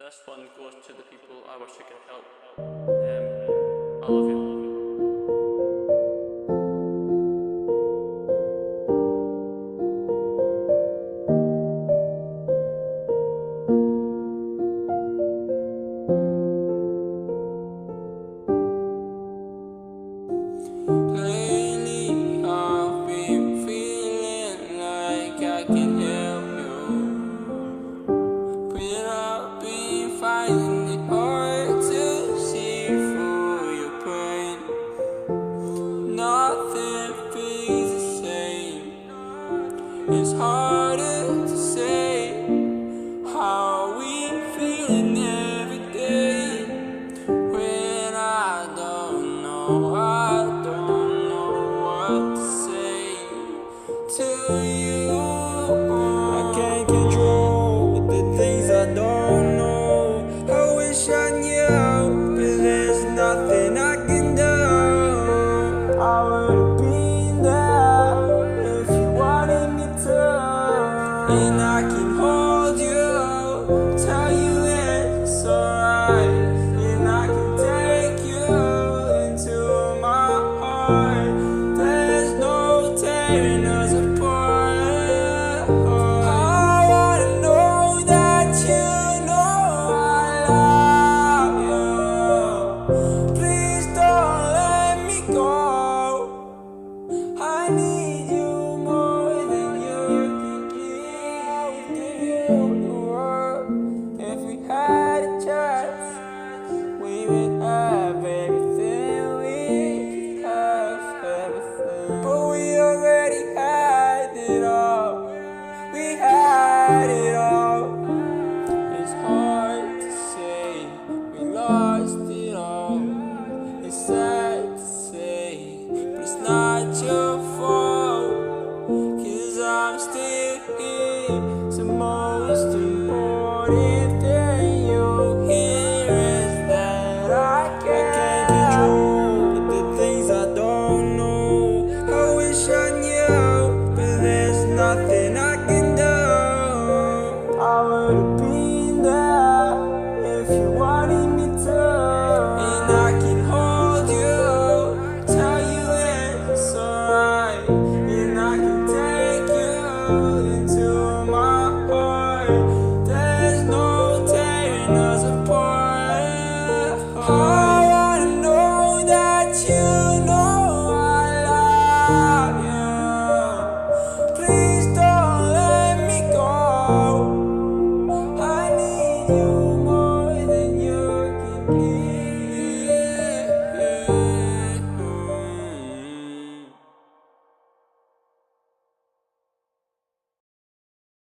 This one goes to the people I wish I could help. I love you. Lately, I've been feeling like I can help you, but I've been finding it hard to see through your pain. Nothing feels the same. It's harder to say how we feeling every day when I don't know what to say to you. I can't control the things I don't know. I wish I knew, but there's nothing I can do. I would've been there if you wanted me to, and I can hold you, tell you it's alright, and I can take you into my heart. There's no tearing us apart. I wanna know that you know I love you. Please don't let me go. I need you more than you can give you the world. If we had a chance, we would have everything. We could have everything, but we already had it all. We had it all. It's hard to say we lost it all. It's sad to say, but it's not your fault, 'cause I'm still here. It's the most important